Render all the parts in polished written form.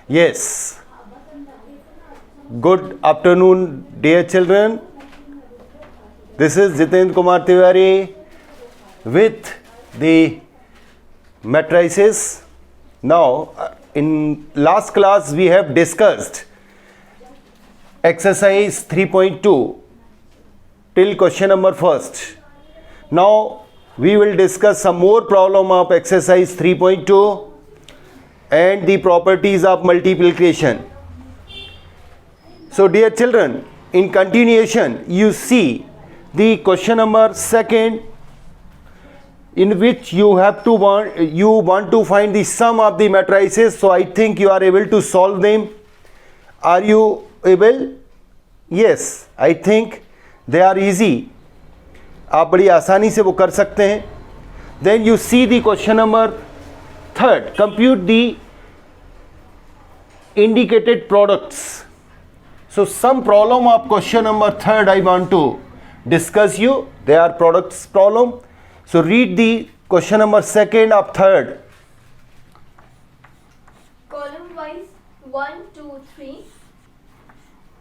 Yes. Good afternoon, dear children. This is Jitendra Kumar Tiwari with the matrices. Now, in last class we have discussed exercise 3.2 till question number first. Now we will discuss some more problem of exercise 3.2 and the properties of multiplication. So dear children, in continuation you see the question number second, in which you want to find the sum of the matrices. So I think you are able to solve them. Are you able? Yes, I think they are easy. आप बड़ी आसानी से वो कर सकते हैं. Then you see the question number third, compute the indicated products. So some problem of question number third I want to discuss you. They are products problem. So read the question number second of third. Column wise 1, 2, 3.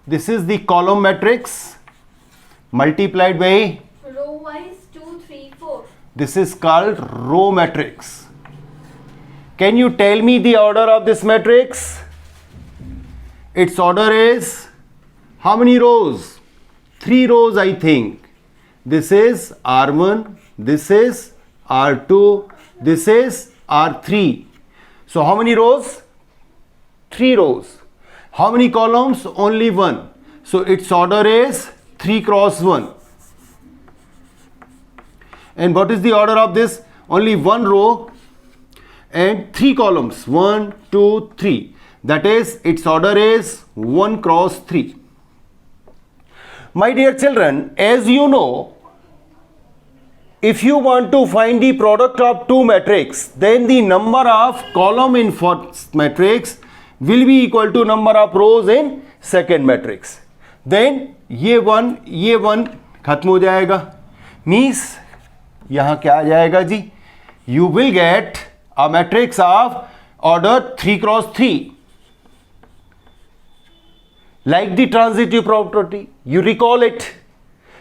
This is the column matrix multiplied by Row wise 2, 3, 4. this is called row matrix. Can you tell me the order of this matrix? Its order is how many rows? 3 rows I think. This is R1, this is R2, this is R3. So how many rows? 3 rows. How many columns? Only 1. So its order is 3 cross 1. And what is the order of this? Only 1 row and 3 columns. 1, 2, 3. That is, its order is 1 cross 3. My dear children, as you know, if you want to find the product of two matrix, then the number of column in first matrix will be equal to number of rows in second matrix. Then ये one खत्म हो जाएगा. Means यहाँ क्या आ जाएगा जी? You will get a matrix of order 3 cross 3. Like the transitive property, you recall it.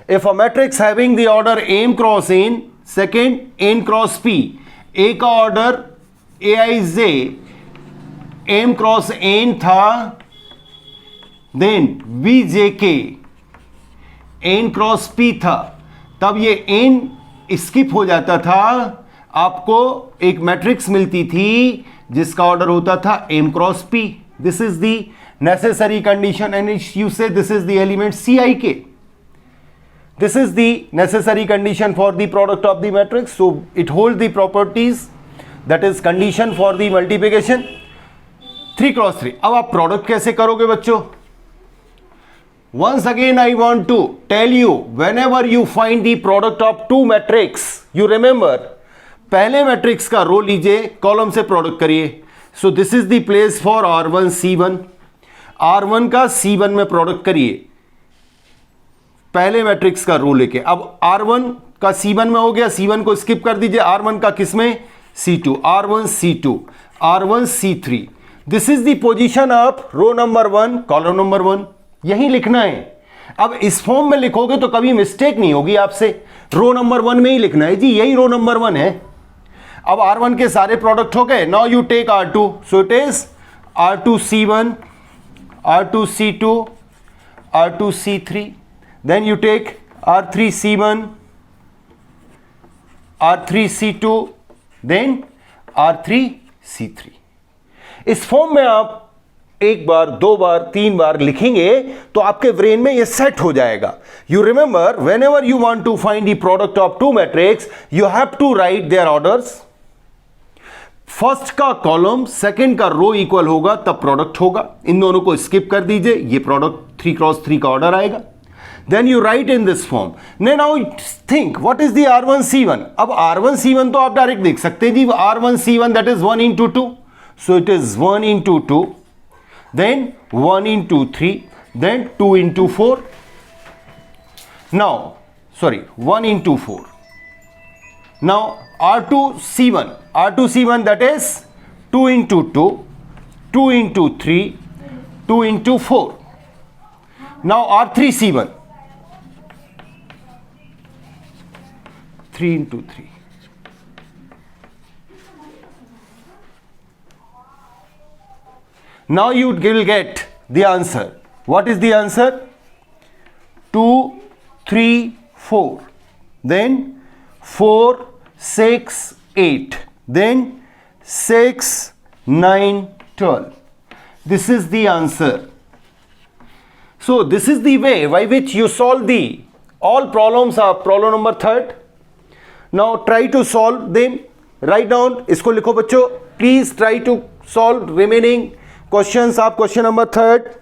If a matrix having the order m cross n, second n cross p, A का order aij m cross n था, then vjk n cross p था, तब ये n skip हो जाता था, आपको एक मैट्रिक्स मिलती थी जिसका ऑर्डर होता था m cross p. This is the necessary condition, and you say this is the element Cik. This is the necessary condition for the product of the matrix. So it holds the properties, that is condition for the multiplication 3 cross 3. अब आप product कैसे करोगे बच्चों? Once again I want to tell you, whenever you find the product of two matrix, you remember पहले matrix का रो लीजिए, column से product करिए. So this is the place for R1 C1. R1 का C1 में प्रोडक्ट करिए पहले matrix का रो लेके. अब R1 का C1 में हो गया, C1 को स्किप कर दीजिए. R1 का किस में? C2. R1 C2, R1 C3. This is the position of row number 1, column number 1. यही लिखना है. अब इस फॉर्म में लिखोगे तो कभी मिस्टेक नहीं होगी आपसे. रो नंबर 1 में ही लिखना है जी, यही रो नंबर 1 है. अब R1 के सारे प्रोडक्ट हो गए. Now you take R2. So it is R2 C1, R2 C2, R2 C3. Then you take R3 C1, R3 C2, then R3 C3. इस फॉर्म में आप एक बार, 2 बार, 3 बार लिखेंगे तो आपके ब्रेन में ये सेट हो जाएगा. You remember, whenever you want to find the product of two matrix, you have to write their orders. First का कॉलम सेकंड का रो इक्वल होगा तब प्रोडक्ट होगा. इन दोनों को स्किप कर दीजिए, ये प्रोडक्ट 3 क्रॉस 3 का ऑर्डर आएगा. Then you write in this form. Now think what is the R1 C1. अब R1 C1 तो आप डायरेक्ट देख सकते हैं जी. R1 C1 that is 1 into 2. So it is 1 into 2, then 1 into 3, then 2 into 4. Now, sorry, 1 into 4. Now R2 C1, that is 2 into 2, 2 into 3, 2 into 4. Now R3C1, 3 into 3. Now you will get the answer. What is the answer? 2, 3, 4. Then 4, 6, 8. Then 6, 9, 12. This is the answer. So this is the way by which you solve the all problems are problem number 3rd. Now try to solve them. Write down. इसको लिखो बच्चों. Please try to solve remaining questions of question number 3rd.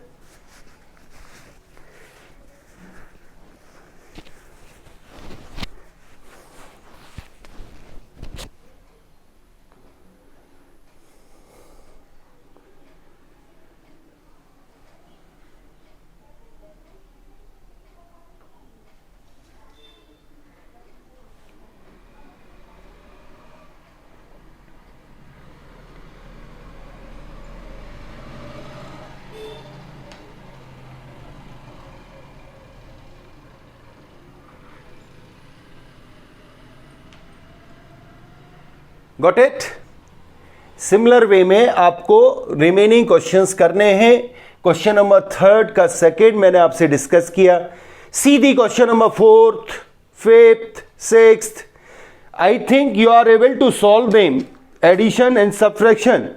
Got it. Similar way में आपको remaining questions करने हैं. Question number 3rd का 2nd मैंने आपसे डिस्कस किया. सीधी question number 4th, 5th, 6th. I think you are able to solve them. Addition and subtraction.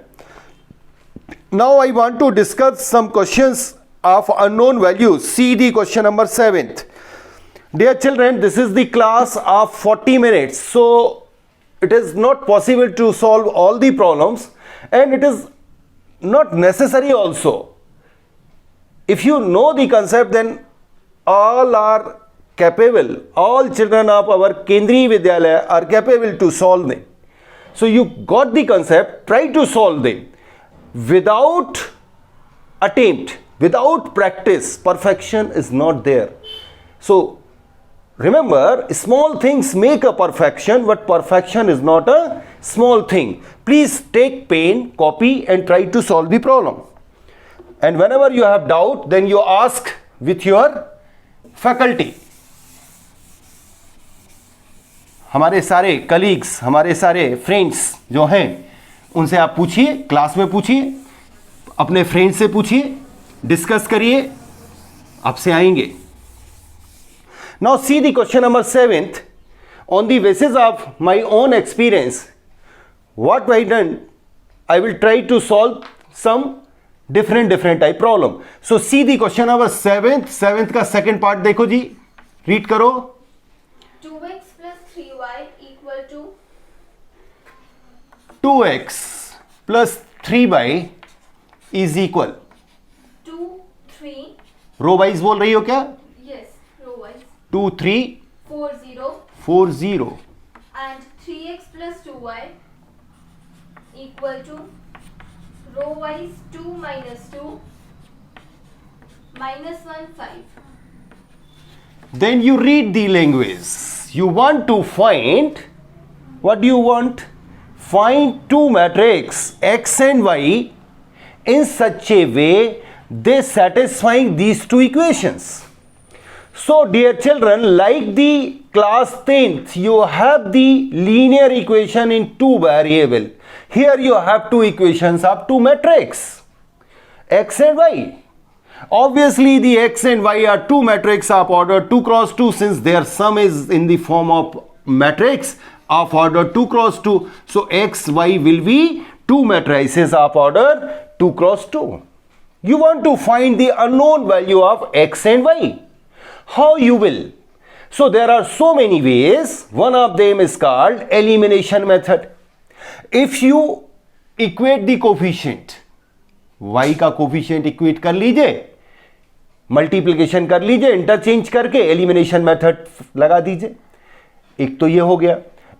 Now I want to discuss some questions of unknown values. See the question number 7th. Dear children, this is the class of 40 minutes. So it is not possible to solve all the problems, and it is not necessary also. If you know the concept, then all are capable. All children of our Kendriya Vidyalaya are capable to solve them. So you got the concept, try to solve them. Without attempt, without practice, perfection is not there. So remember, small things make a perfection, but perfection is not a small thing. Please take pen, copy and try to solve the problem. And whenever you have doubt, then you ask with your faculty. हमारे सारे colleagues, हमारे सारे friends जो हैं, उनसे आप पूछिए, class में पूछिए, अपने फ्रेंड्स से पूछिए, डिस्कस करिए, आपसे आएंगे. Now see the question number 7th. On the basis of my own experience, what I done, I will try to solve some different type problem. So see the question number 7th का second part देखो जी, read करो. 2x plus 3y equal to 2x plus 3y is equal. 2, 3. Row wise बोल रही हो क्या? Yes, row wise. 2, 3, 4, 0. 4, 0. And 3x plus 2y equal to row wise 2 minus 2 minus 1, 5. Then you read the language. You want to find, what do you want? Find two matrix x and y in such a way they satisfying these two equations. So dear children, like the class 10th, you have the linear equation in two variable. Here you have two equations of two matrix x and y. Obviously the x and y are two matrix of order 2 cross 2, since their sum is in the form of matrix of order 2 cross 2. So x, y will be two matrices of order 2 cross 2. You want to find the unknown value of x and y. How you will? So there are so many ways. One of them is called elimination method. If you equate the coefficient, y का coefficient equate कर लीजिए, multiplication कर लीजिए, interchange करके elimination method लगा दीजिए. एक तो ये हो गया.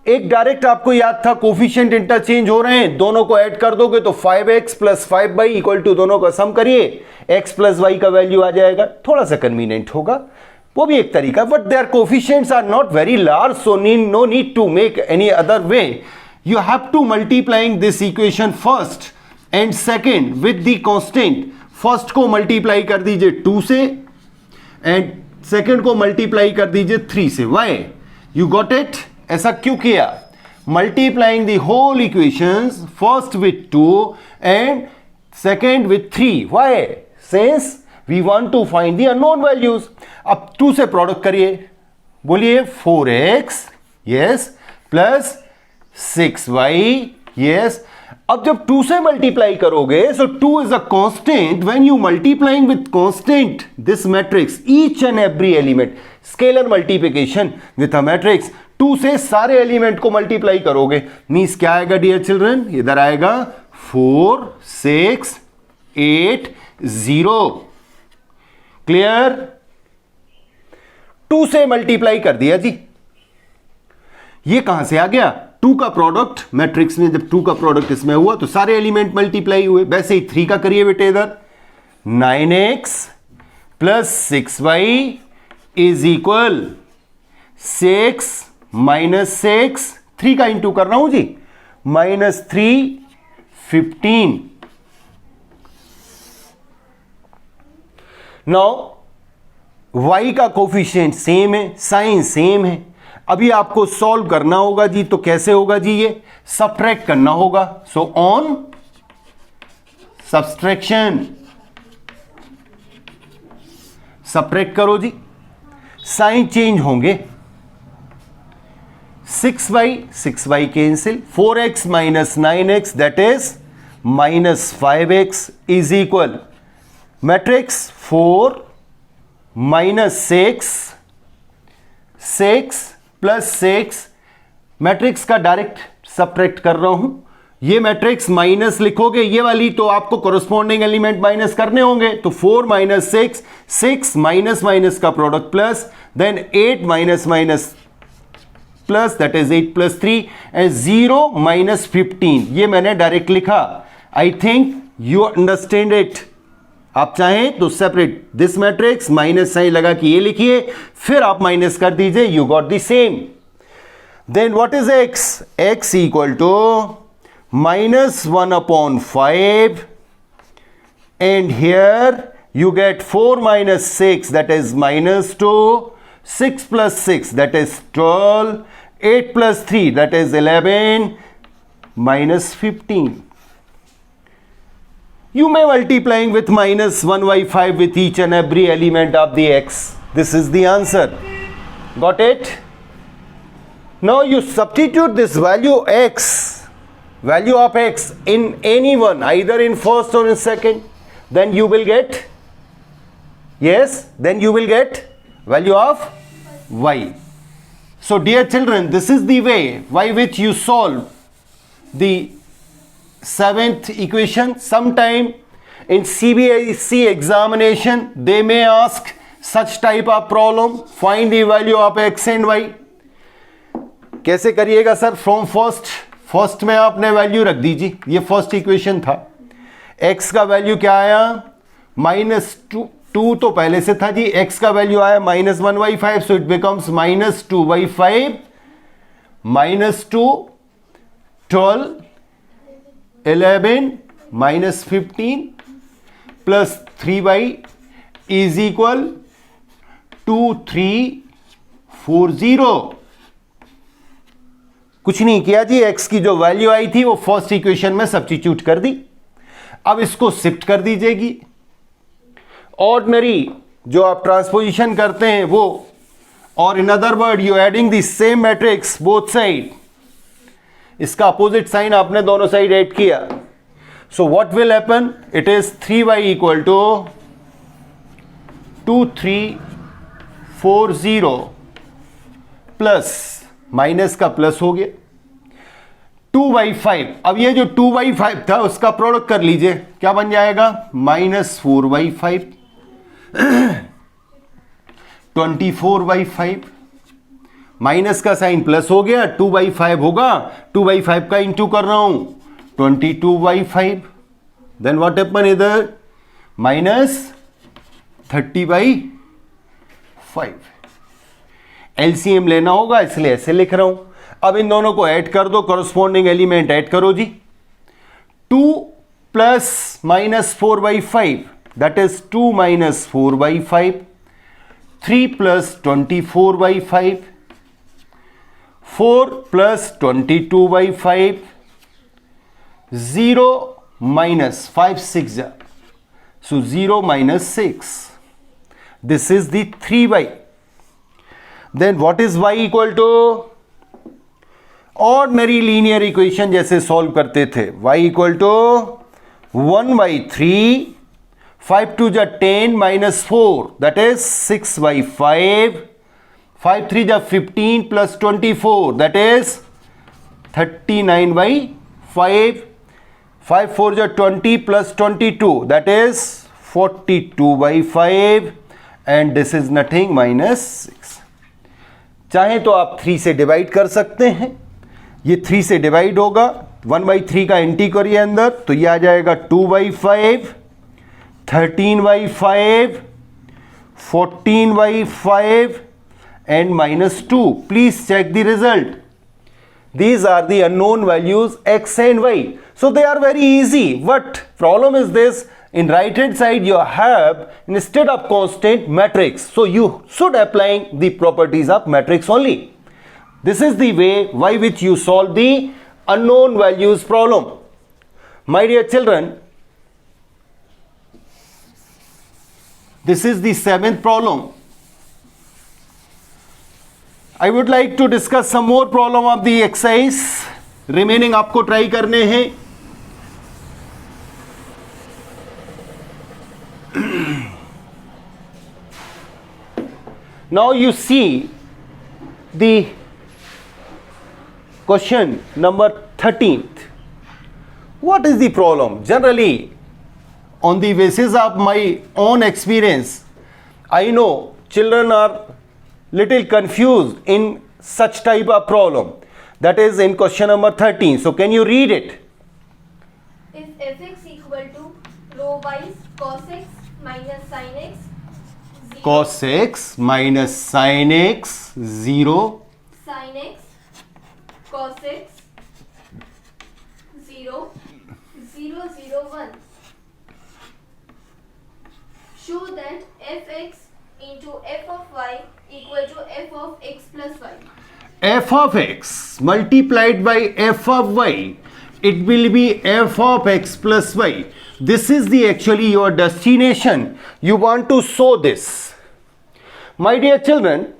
एक डायरेक्ट आपको याद था, कोफिशिएंट इंटरचेंज हो रहे हैं, दोनों को ऐड कर दोगे तो 5x plus 5y equal to, दोनों का सम करिए, x प्लस y का वैल्यू आ जाएगा. थोड़ा सा कन्वीनियंट होगा, वो भी एक तरीका, but their coefficients are not very large, so no need to make any other way. You have to multiplying this equation first and second with the constant, first को मल्टीप्लाई कर दीजिए 2 से एंड सेकेंड को multiply कर दीजिए 3 से. Why? You got it? ऐसा क्यों किया? Multiplying the whole equations first with 2 and second with 3. Why? Since we want to find the unknown values. अब 2 से प्रोडक्ट करिए, बोलिए 4x yes plus 6y yes. अब जब 2 से मल्टीप्लाई करोगे, सो 2 is a constant. When you multiplying with constant this matrix, each and every element, scalar multiplication with a matrix, 2 से सारे एलिमेंट को मल्टीप्लाई करोगे, मींस क्या आएगा डियर चिल्ड्रन? इधर आएगा 4 6 8 0. क्लियर? 2 से मल्टीप्लाई कर दिया जी. ये कहां से आ गया? 2 का प्रोडक्ट मैट्रिक्स में, जब 2 का प्रोडक्ट इसमें हुआ तो सारे एलिमेंट मल्टीप्लाई हुए. वैसे ही 3 का करिए बेटे, इधर 9x plus 6y is equal 6 minus 6, 3 का इंटू कर रहा हूं जी, माइनस 3 15. नाउ y का कोफिशिएंट सेम है, साइन सेम है. अभी आपको सॉल्व करना होगा जी. तो कैसे होगा जी? ये सब्ट्रैक्ट करना होगा. सो ऑन सब्सट्रैक्शन, सब्ट्रैक्ट करो जी, साइन चेंज होंगे. 6y cancel, 4x minus 9x that is minus 5x is equal matrix 4 minus 6 plus 6. Matrix का डायरेक्ट सब्ट्रैक्ट कर रहा हूं. ये मैट्रिक्स माइनस लिखोगे ये वाली, तो आपको कोरस्पॉन्डिंग एलिमेंट माइनस करने होंगे. तो 4 माइनस 6 माइनस माइनस का product plus, then 8 minus minus plus that is 8 plus 3 and 0 minus 15. ये मैंने डायरेक्ट लिखा. I think you understand it. आप चाहें तो separate this matrix minus sign लगा कि ये लिखिए, फिर आप माइनस कर दीजिए. You got the same. Then what is x? x equal to minus 1/5 and here you get 4 minus 6 that is minus 2, 6 plus 6 that is 12, 8 plus 3 that is 11, minus 15. You may multiplying with minus 1/5 with each and every element of the x. This is the answer. Got it? Now you substitute this value x, value of x in any one, either in first or in second, then you will get, yes, then you will get value of y. So dear children, this is the way by which you solve the 7th equation. Sometime in CBSE examination they may ask such type of problem, find the value of x and y. कैसे करिएगा sir? From first में आपने value रख दीजिए. ये first equation था. x का value क्या आया? -2 तो पहले से था जी. x का वैल्यू आया -1/5, so it becomes -2/5 -2 12 11 -15 plus 3y is equal 2340. कुछ नहीं किया जी. x की जो वैल्यू आई थी वो फर्स्ट इक्वेशन में सब्स्टिट्यूट कर दी. अब इसको शिफ्ट कर दीजिएगी. ऑर्डिनरी जो आप ट्रांसपोजिशन करते हैं वो, और in other word you adding the same matrix both side. इसका अपोजिट साइन आपने दोनों साइड ऐड किया. So what will happen? It is 3y equal to 2340 plus minus का प्लस हो गया 2/5. अब ये जो 2/5 था उसका प्रोडक्ट कर लीजिए. क्या बन जाएगा? -4/5 24/5. माइनस का साइन प्लस हो गया, 2/5 होगा. 2/5 का इंटू कर रहा हूं 22/5. देन व्हाट हैपन इधर? -30/5. एलसीएम लेना होगा इसलिए ऐसे लिख रहा हूं. अब इन दोनों को ऐड कर दो, कॉरस्पॉन्डिंग एलिमेंट ऐड करो जी. 2 plus minus 4 by 5, that is 2 minus 4 by 5, 3 plus 24 by 5, 4 plus 22 by 5, 0 minus 5 6, so 0 minus 6. This is the 3y. Then what is y equal to? Ordinary linear equation जैसे solve करते थे. y equal to 1/3, 5 2 जा 10 minus 4, that is 6/5, 5 3 जा 15 plus 24, that is 39/5, 5 4 जा 20 plus 22, that is 42/5, and this is nothing minus 6. चाहे तो आप 3 से डिवाइड कर सकते हैं. ये 3 से डिवाइड होगा, 1/3 का एंटी करिए अंदर, तो ये आ जाएगा 2/5, 13/5, 14/5 and -2. Please check the result. These are the unknown values x and y. So they are very easy. What problem is this? In right hand side you have instead of constant matrix. So you should applying the properties of matrix only. This is the way by which you solve the unknown values problem. My dear children, this is the 7th problem. I would like to discuss some more problem of the exercise. Remaining आपको try करने हैं. Now you see the question number 13th. What is the problem? Generally, on the basis of my own experience, I know children are little confused in such type of problem. That is in question number 13. So can you read it? If fx equal to rho y cos x minus sin x 0, Cos x minus sin x 0, sin x cos x 0 0 0 1. Show that fx into f of y equal to f of x plus y. f of x multiplied by f of y, it will be f of x plus y. This is the actually your destination. You want to show this. My dear children,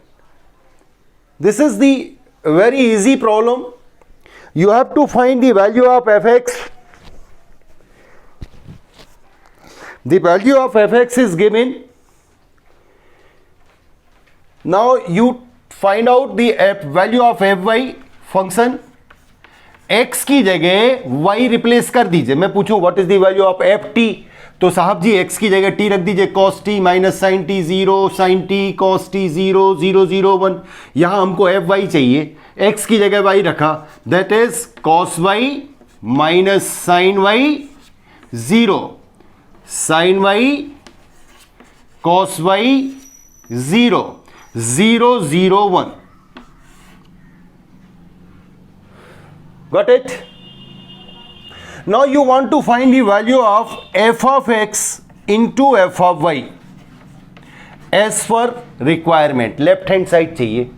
this is the very easy problem. You have to find the value of fx. The value of fx is given. Now you find out the value of fy function. x की जगह y replace कर दीजिए. मैं पूछूं what is the value of ft, तो साहब जी x की जगह t रख दीजिए. cos t minus sine t 0, sin t cos t 0 0 0 1. यहां हमको fy चाहिए, x की जगह y रखा, that is cos y minus sin y 0, sin y cos y 0 0 0 1. Got it? Now you want to find the value of f of x into f of y as per requirement. Left hand side चाहिए.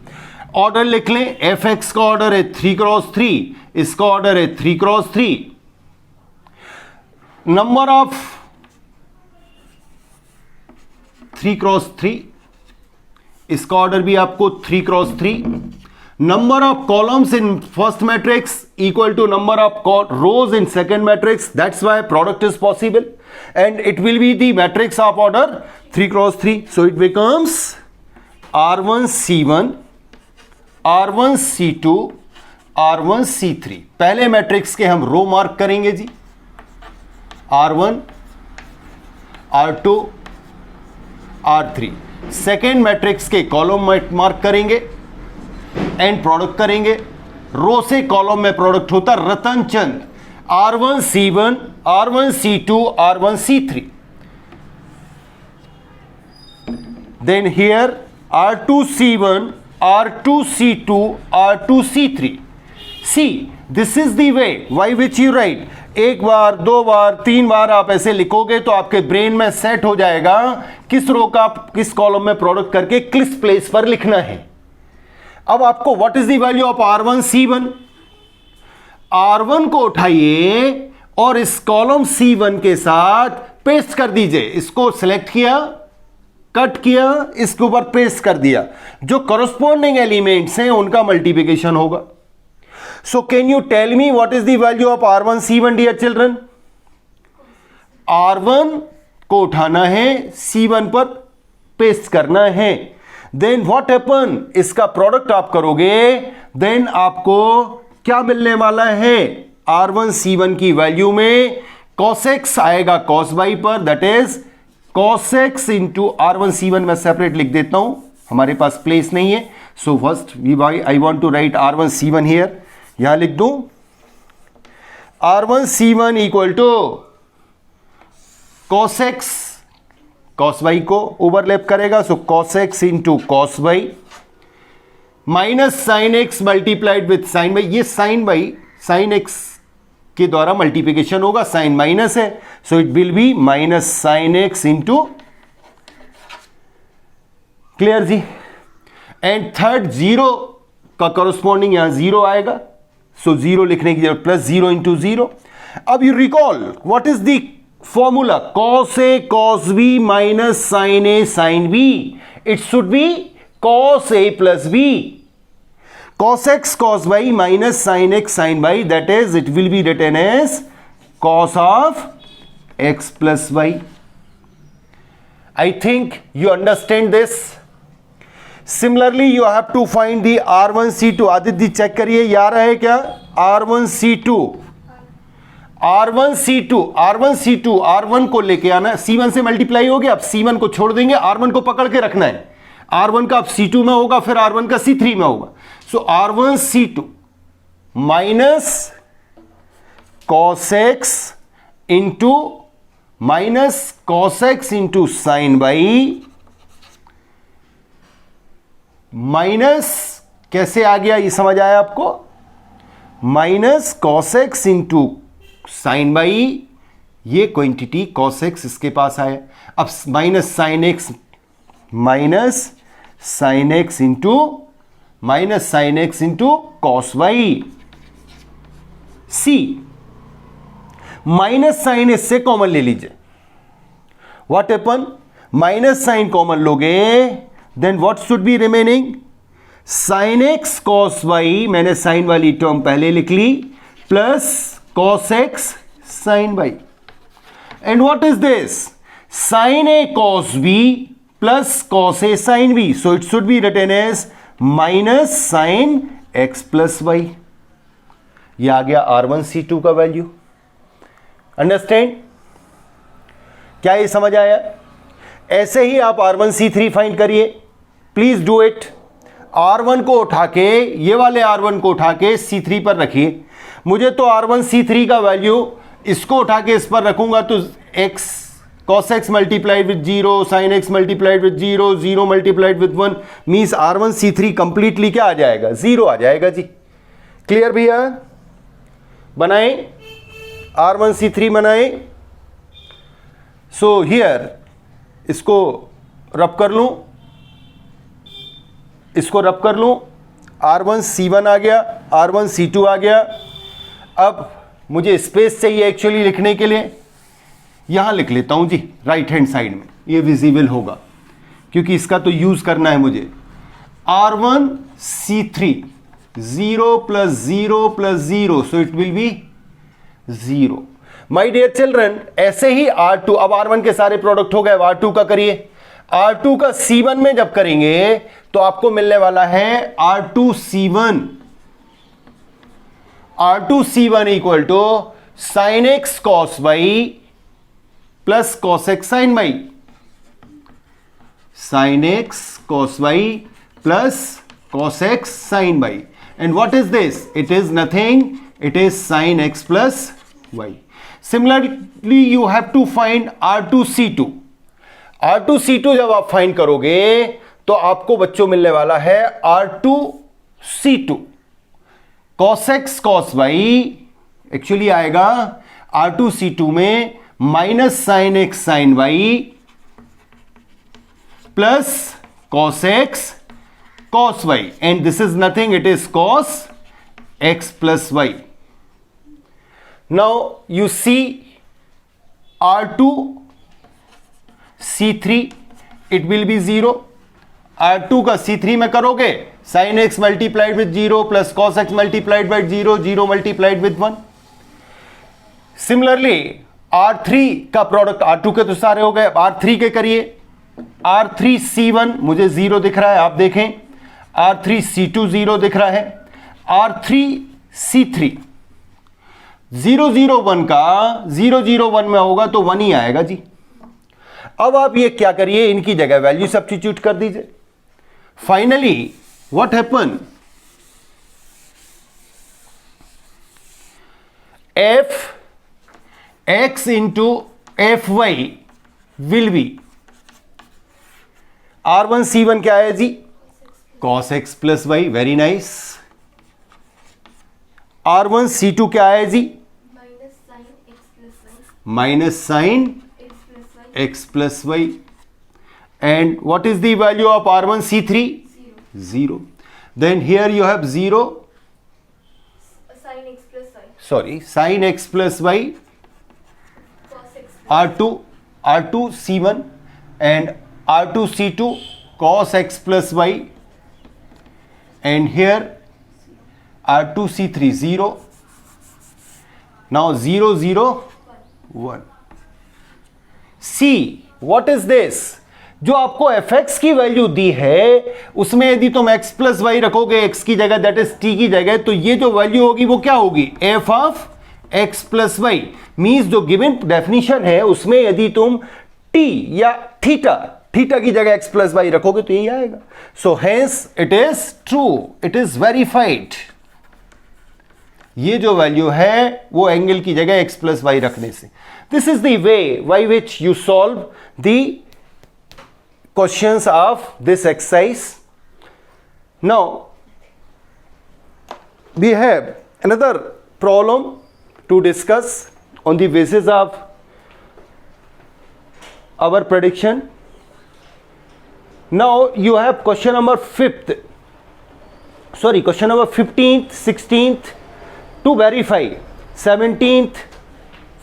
Order लिख लें. F x का order है 3x3, इसका order है 3x3. Number of 3x3, इसका order भी आपको 3x3. Number of columns in first matrix equal to number of rows in second matrix. That's why product is possible, and it will be the matrix of order 3x3. So it becomes R1 C1, R1 C2, R1 C3. पहले matrix के हम रो mark करेंगे जी, R1, R2, R3. Second matrix के column mark करेंगे and product करेंगे. रो से column में product होता रतन चंद. R1 C1, R1 C2, R1 C3. Then here R2 C1, R2 C2, R2 C3. See, this is the way by which you write एक बार, दो बार, तीन बार आप ऐसे लिखोगे तो आपके ब्रेन में सेट हो जाएगा किस रो का किस कॉलम में प्रोडक्ट करके किस प्लेस पर लिखना है। अब आपको what is the value of R1 C1, R1 को उठाइए और इस कॉलम C1 के साथ पेस्ट कर दीजिए। इसको सिलेक्ट किया, कट किया, इसके ऊपर पेस्ट कर दिया, जो करस्पॉन्डिंग एलिमेंट्स हैं उनका मल्टीप्लिकेशन होगा। So can you tell me what is the value of R1 C1 dear children? R1 को उठाना है, C1 पर पेस्ट करना है। Then what happen? इसका प्रोडक्ट आप करोगे, then आपको क्या मिलने वाला है? R1 C1 की वैल्यू में cos x आएगा cos y पर, that is cos x into R1 C1 मैं सेपरेट लिख देता हूं, हमारे पास प्लेस नहीं है। So first I want to write R1 C1 here, यहां लिख दूं R1 C1 equal to cos x, cos y को ओवरलैप करेगा, so cos x into cos y minus sine x multiplied with sine y। ये sine y sine x के द्वारा multiplication होगा, sine minus है, so it will be minus sine x into, clear जी। And third zero का corresponding यहां zero आएगा, सो जीरो लिखने की जरूरत, प्लस जीरो इंटू जीरो। अब you recall what is the formula, cos a cos b minus sine a sine b, it should be cos a plus b, cos x cos y minus sine x sine y, that is it will be written as cos of x plus y। I think you understand this. Similarly you have to find the R1 C2। Aditya check करिए, ये आ रहा है क्या? R1 C2, R1 C2, R1 C2, R1 को लेके आना, C1 से multiply हो गया, अब C1 को छोड़ देंगे, R1 को पकड़ के रखना है। R1 का अब C2 में होगा, फिर R1 का C3 में होगा, so R1 C2 minus cos x into minus cos x into sine y minus, कैसे आ गया ये समझ आया आपको? Minus cos x into sine y, ये क्वांटिटी cos x इसके पास आया, अब minus sine x, minus sine x into minus sine x into cos y। See minus sine इससे कॉमन ले लीजिए, what happen? Minus sine common लोगे, then what should be remaining? Sign x cos y, मैंने sine वाली term पहले लिख ली, plus cos x sine y. And what is this? Sine A cos B plus cos A sine B, so it should be written as minus sine x plus y. ये आ गया R1 C2 का value. Understand? क्या ये समझ आया? ऐसे ही आप R1 C3 फाइंड करिए, प्लीज डू इट। R1 को उठा के, ये वाले R1 को उठा के C3 पर रखिए। मुझे तो R1 C3 का वैल्यू, इसको उठा के इस पर रखूंगा तो x cos x multiplied with zero, sine x multiplied with zero, zero multiplied with 1 means R1 C3 completely क्या आ जाएगा? जीरो आ जाएगा जी। क्लियर भैया? बनाए R1 C3 बनाए। सो हियर इसको रब कर लूं, इसको रब कर लूं, R1 C1 आ गया, R1 C2 आ गया। अब मुझे स्पेस चाहिए एक्चुअली लिखने के लिए, यहां लिख लेता हूं जी राइट हैंड साइड में, ये विजिबल होगा क्योंकि इसका तो यूज करना है मुझे। R1 C3 0 plus 0 plus 0, so it will be 0। My dear children, ऐसे ही R2, अब R1 के सारे प्रोडक्ट हो गए, अब R2 का करिए। R2 का C1 में जब करेंगे तो आपको मिलने वाला है R2 C1, R2 C1 equal to sine x cos y plus cos x sine y, sine x cos y plus cos x sine y. And what is this? It is nothing, it is sine x plus y. Similarly you have to find R2 C2। R2 C2 जब आप find करोगे तो आपको बच्चों मिलने वाला है R2 C2 cos x cos y, actually आएगा R2C2 में minus sine x sine y plus cos x cos y, and this is nothing, it is cos x plus y. Now you see R2 C3, it will be 0. R2 का C3 में करोगे sin x multiplied with 0 plus cos x multiplied by 0, 0 multiplied with 1. Similarly R3 का product R2 के तो सारे हो गए, R3 के करिए. R3C1 मुझे 0 दिख रहा है, आप देखें. R3C2 0 दिख रहा है. R3C3 001 का 001 में होगा तो 1 ही आएगा जी. अब आप ये क्या करिए, इनकी जगह वैल्यू सब्स्टिट्यूट कर दीजिए. Finally what happen, F X into F Y will be R1C1 क्या है जी, cos x plus Y. Very nice. R1C2 क्या है जी, minus sine x plus Y. And what is the value of R1C3? 0. Then here you have 0, sin x plus Y. R2C1 and R2C2 cos x plus y, and here R2C3 0. Now 0 0 1. C, what is this? जो आपको fx की value दी है उसमें यदि तुम x plus Y रखोगे x की जगह, दैट इज t की जगह, तो ये जो वैल्यू होगी वो क्या होगी, f of x plus y. Means जो गिवन डेफिनेशन है उसमें यदि तुम t या थीटा की जगह x प्लस वाई रखोगे तो यही आएगा. So hence it is true, it is verified. ये जो वैल्यू है वो एंगल की जगह x प्लस वाई रखने से. This is the way by which you solve the questions of this exercise. Now we have another problem to discuss on the basis of our prediction. Now you have question number 15th, 16th to verify. 17th,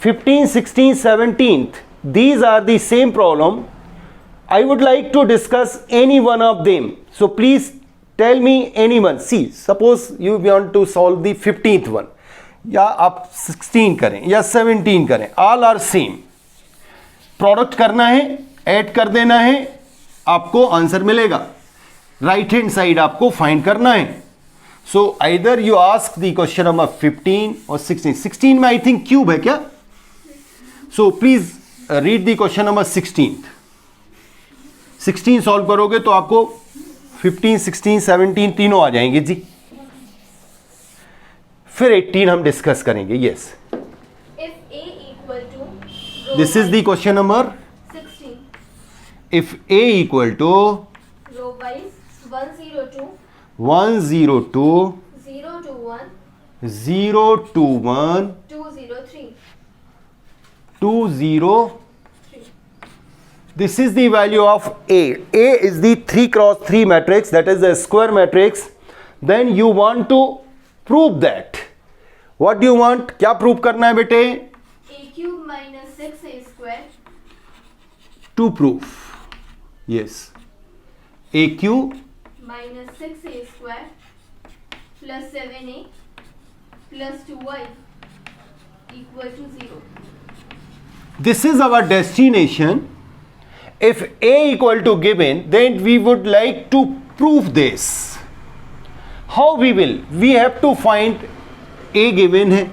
15th, 16th, 17th, these are the same problem. I would like to discuss any one of them. So please tell me any one. See, suppose you want to solve the 15th one, या आप 16 करें या 17 करें, all are same. Product करना है, add कर देना है, आपको आंसर मिलेगा. राइट हैंड साइड आपको फाइंड करना है. So either you ask the question number 15 और 16. 16 में आई थिंक क्यूब है क्या? So please read the question number 16. 16 solve करोगे तो आपको 15, 16, 17 तीनों आ जाएंगे जी. फिर 18 हम डिस्कस करेंगे. Yes, this is the question number 16. If a equal to row wise 102 102 021 021 203 203. This is the value of A. A is the 3 cross 3 matrix, that is a square matrix. Then you want to prove that. What do you want? क्या prove करना है बेटे? a cube minus 6a square. To prove. Yes. A cube minus 6a square plus 7a plus 2y equal to 0. This is our destination. If A equal to given, then we would like to prove this. How we will? We have to find A given है,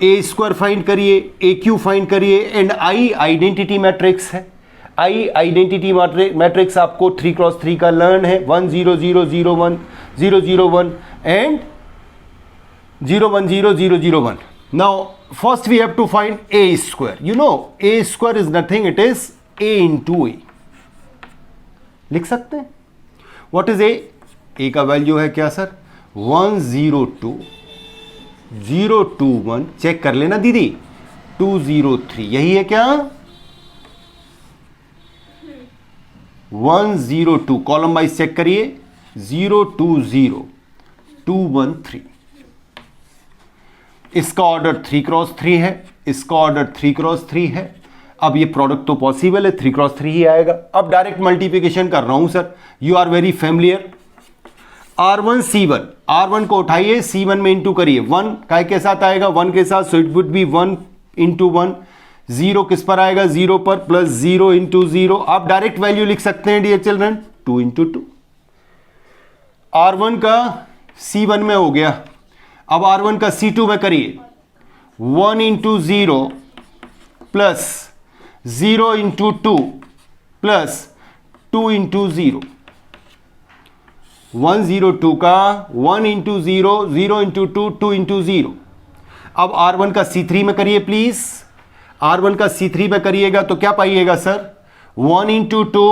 A square find करिए, A Q find करिए, and I identity matrix है. I identity matrix आपको 3 cross 3 का learn है. 1 0 0 0 1 0 0 1 and 0 1 0 0 0 1. Now first we have to find A square. You know A square is nothing, it is A into A. लिख सकते हैं. What is A का value है क्या सर? 102 021. चेक कर लेना दीदी, 203, यही है क्या? 102, कॉलम वाइज चेक करिए, 020 213। इसका ऑर्डर 3x3 है, इसका ऑर्डर 3x3 है। अब ये प्रोडक्ट तो पॉसिबल है, 3x3 ही आएगा। अब डायरेक्ट मल्टीप्लिकेशन कर रहा हूं sir, you are very familiar. R1 C1, R1 को उठाइए, C1 में इंटू करिए, 1 काय के साथ आएगा, 1 के साथ, so it would be 1 into 1। 0 किस पर आएगा, 0 पर, प्लस 0 इंटू 0। आप डायरेक्ट वैल्यू लिख सकते हैं डियर चिल्ड्रन, 2 इंटू 2। R1 का C1 में हो गया। अब R1 का C2 में करिए, 1 into 0 plus 0 into 2 plus 2 into 0। 102 का 1 इंटू 0, 0 इंटू 2, 2 इंटू 0। अब R1 का C3 में करिए प्लीज, R1 का C3 में करिएगा तो क्या पाइएगा सर, 1 इंटू 2।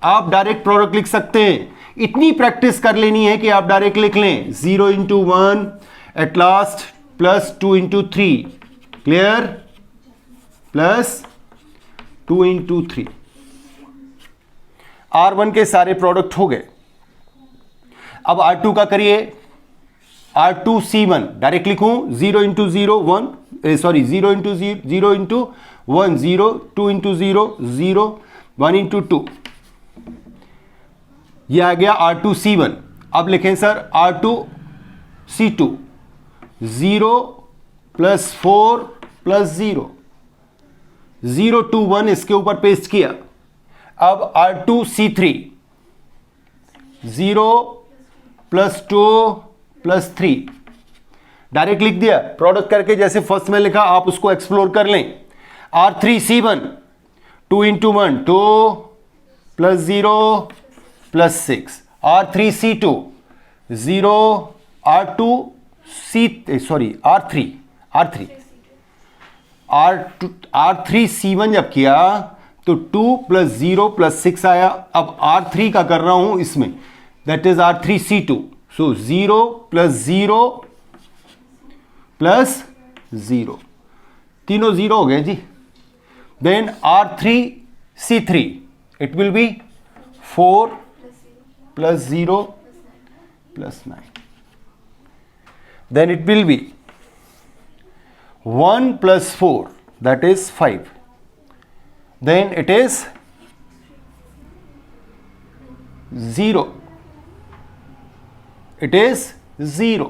आप डायरेक्ट प्रोडक्ट लिख सकते हैं, इतनी प्रैक्टिस कर लेनी है कि आप डायरेक्ट लिख लें, 0 into 1 at last, plus 2 into 3, clear, plus 2 into 3। R1 के सारे प्रोडक्ट हो गए। अब R2 का करिए, R2 C1 डायरेक्ट लिखूं, 0 into 0 1, sorry 0 into 0 into 1 0, 2 into 0 0, 1 into 2, यह आ गया R2 C1। अब लिखें sir R2 C2, 0 plus 4 plus 0, 0 2 1 इसके ऊपर पेस्ट किया। अब R2 C3, 0 plus 2 plus 3, direct लिख दिया प्रोडक्ट करके, जैसे फर्स्ट में लिखा आप उसको एक्सप्लोर कर लें। R3 C1, 2 into 1 2 plus 0 plus 6। R3 C2, 0 R2 R3 C1 जब किया तो 2 प्लस 0 प्लस 6 आया। अब R3 का कर रहा हूं इसमें, that is R3 C2, so 0 plus 0 plus 0, तीनों 0 हो गए जी। Then R3 C3, it will be 4 plus 0 plus 9, then it will be 1 plus 4, that is 5, then it is 0, it is 0,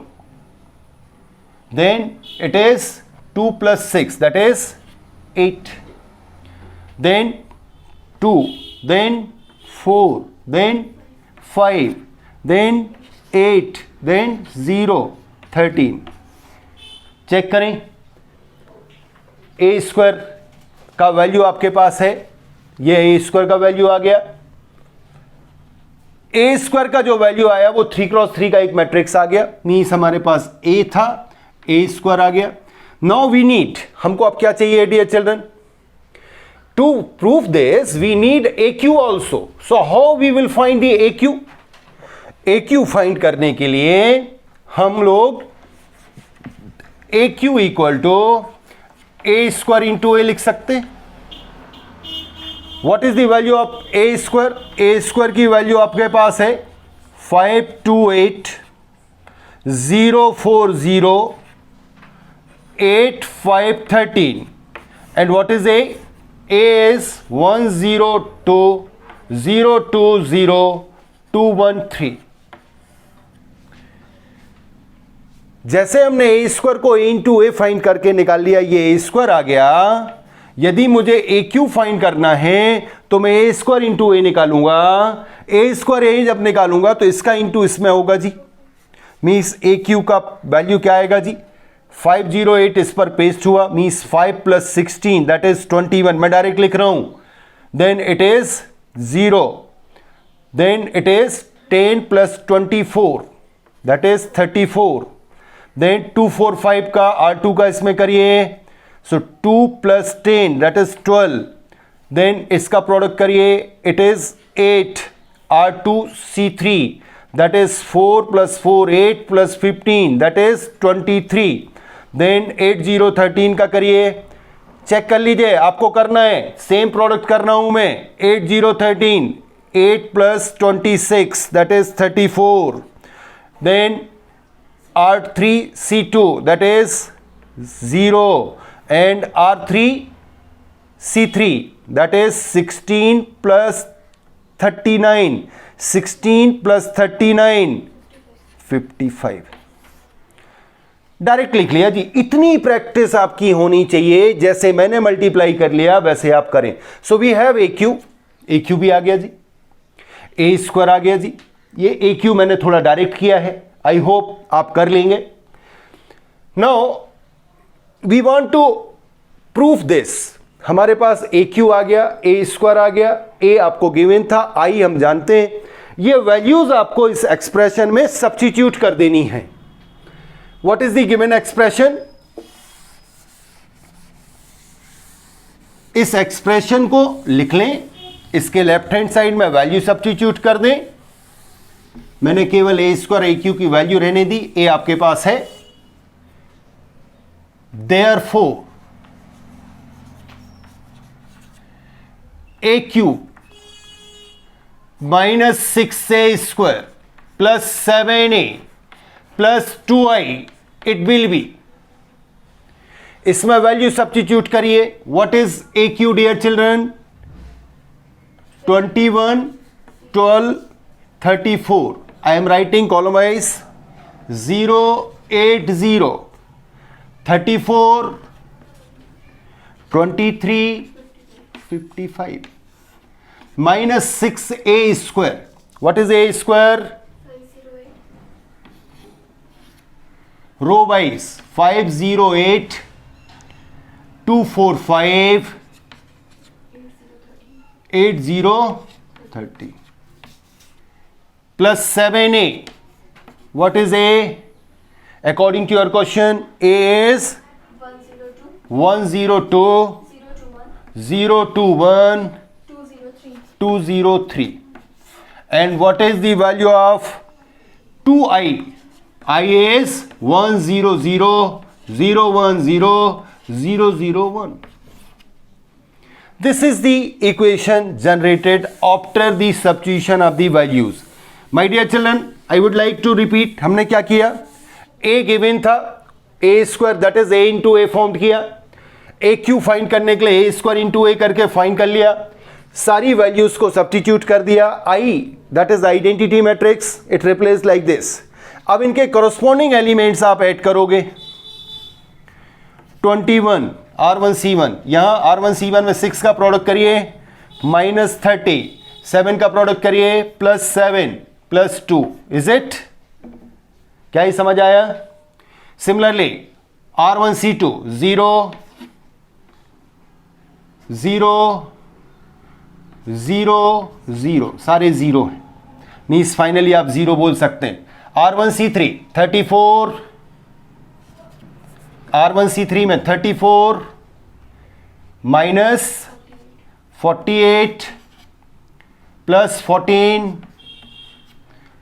then it is 2 plus 6, that is 8, then 2, then 4, then 5, then 8, then 0, 13। Check करें, ए square का value आपके पास है, ये ए square का value आ गया। ए square का जो वैल्यू आया वो 3x3 का एक मैट्रिक्स आ गया, मींस हमारे पास ए था, ए स्क्वायर आ गया। नाउ वी नीड, हमको अब क्या चाहिए dear children, to prove this we need A Q also. So how we will find the A Q. A Q find करने के लिए हम लोग A Q equal to A square into A लिख सकते हैं। What is the value of A square? A square की value आपके पास है 528 040 8513 and what is A? A is 102 020 213। जैसे हमने ए स्क्वायर को ए इंटू ए फाइंड करके निकाल लिया, ये ए स्क्वायर आ गया। यदि मुझे ए क्यू फाइंड करना है तो मैं ए स्क्वायर इंटू ए निकालूंगा। ए स्क्वायर ए जब निकालूंगा तो इसका इंटू इसमें होगा जी, मीन्स ए क्यू का वैल्यू क्या आएगा जी, 508 इस पर पेस्ट हुआ, मीन्स 5 प्लस 16 दैट इज 21। मैं डायरेक्ट लिख रहा हूं, then it is 0, then it is 10 plus 24 that is 34, then 245 का R2 का इसमें करिए, so 2 plus 10 that is 12, then इसका प्रोडक्ट करिए, it is 8 R2 C3 that is 4 plus 4 8 plus 15 that is 23, then 8013 का करिए, चेक कर लीजिए, आपको करना है, सेम प्रोडक्ट करना हूं मैं। 8013, 8 + 26 that is 34, then R3C2 that is 0 and R3C3 that is 16 + 39, 16 + 39 55। Direct लिख लिया जी। इतनी प्रैक्टिस आपकी होनी चाहिए, जैसे मैंने मल्टीप्लाई कर लिया वैसे आप करें। सो वी हैव AQ भी आ गया जी, A² आ गया जी। ये AQ मैंने थोड़ा डायरेक्ट किया है, आई होप आप कर लेंगे। Now we want to proof this. हमारे पास AQ आ गया, A² आ गया, A आपको गिवन था, I हम जानते हैं। ये वैल्यूज आपको इस एक्सप्रेशन में सब्स्टिट्यूट कर देनी है। What is the given expression? इस एक्सप्रेशन को लिख लें, इसके लेफ्ट हैंड साइड में वैल्यू सब्स्टिट्यूट कर दें। मैंने केवल A² AQ की वैल्यू रहने दी, A आपके पास है। Therefore AQ -6A² + 7A + 2I it will be. इसमें वैल्यू सब्स्टिट्यूट करिए। What is AQ dear children? 21, 12, 34। I am writing column wise 0, 8, 0, 34, 23, 55 -6A². What is A²? 508. Row wise 508, 245, 8030 plus 7A. What is A? According to your question, A is 102, 102, 021, 021, 203. 203. And what is the value of 2I? I is 100, 010, 001. This is the equation generated after the substitution of the values. My dear children, I would like to repeat, हमने क्या किया? A given था, A² that is A into A form किया। AQ find करने के लिए A² into A करके find कर लिया, सारी वैल्यूज को सब्स्टिट्यूट कर दिया। I that is identity matrix, it replace like this. अब इनके कॉरस्पॉन्डिंग एलिमेंट्स आप ऐड करोगे। 21 R1C1, यहां R1C1 में 6 का प्रोडक्ट करिए, -30, 7 का प्रोडक्ट करिए, +7 +2, इज इट? क्या ही समझ आया? सिमिलरली R1C2 0, 0, 0, 0, सारे 0 हैं, मीन्स फाइनली आप 0 बोल सकते हैं। R1C3 34, R1C3 में 34 -48 +14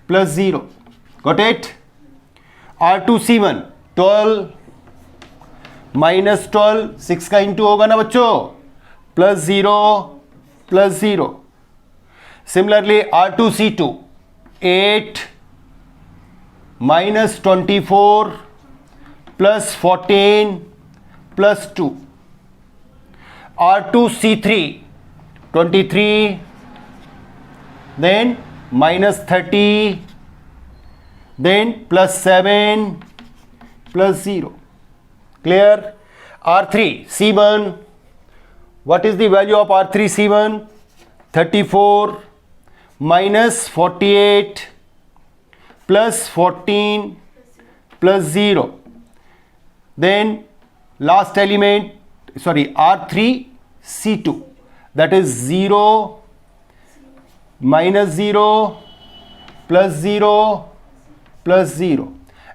+0, गॉट इट? R2C1 12 -12, 6 का इंटू होगा ना बच्चों, +0 +0। Similarly R2C2 8 -24 +14 +2। R2C3 23, then -30, then +7 +0, clear? R3C1, what is the value of R3C1? 34 -48 +14 +0, then last element, sorry, R3C2, that is 0 -0 +0 +0.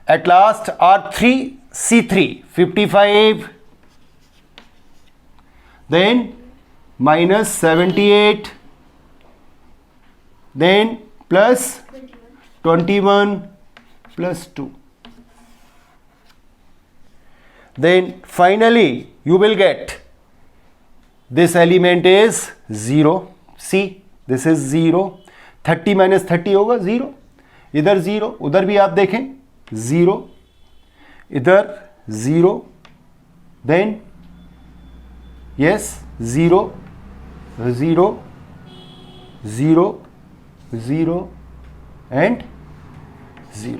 At last R3C3 55, then -78, then +21 +2. then finally you will get this element is 0. See, this is 0. 30 minus 30 होगा 0. इधर 0, उधर भी आप देखें 0, इधर 0, then yes 0, 0, 0, 0 and 0.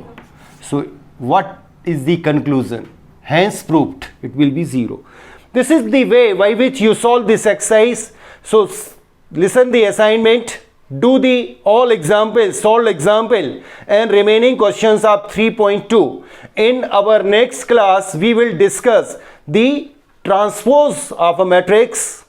So what is the conclusion? Hence proved it will be 0. This is the way by which you solve this exercise. So listen the assignment, do the all examples, solved example and remaining questions of 3.2. In our next class we will discuss the transpose of a matrix.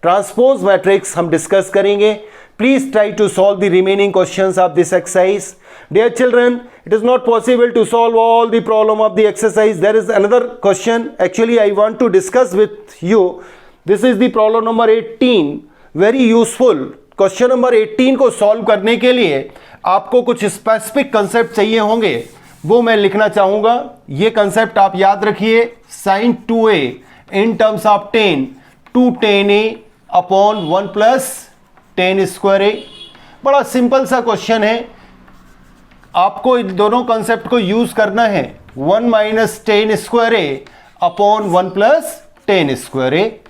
Transpose matrix हम discuss करेंगे. Please try to solve the remaining questions of this exercise. Dear children, it is not possible to solve all the problem of the exercise. There is another question actually I want to discuss with you. This is the problem number 18. Very useful. Question number 18 को solve करने के लिए आपको कुछ specific concept चाहिए होंगे, वो मैं लिखना चाहूँगा. ये concept आप याद रखिए. Sin 2a in terms of tan, 2 tan a upon 1 plus tan square a. बड़ा सिंपल सा क्वेश्चन है. आपको इन दोनों कंसेप्ट को यूज करना है. 1 minus tan square A upon 1 plus tan square A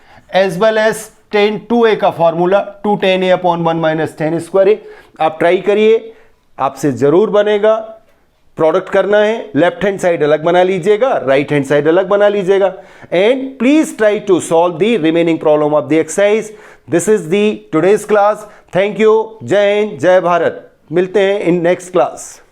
as well as tan 2a का formula 2 tan a upon 1 minus tan square A. आप ट्राई करिए, आपसे जरूर बनेगा. प्रोडक्ट करना है, लेफ्ट हैंड साइड अलग बना लीजिएगा, राइट हैंड साइड अलग बना लीजिएगा. And please try to solve the remaining problem of the exercise. This is the today's class. Thank you. जय हिंद, जय भारत. मिलते हैं इन नेक्स्ट क्लास.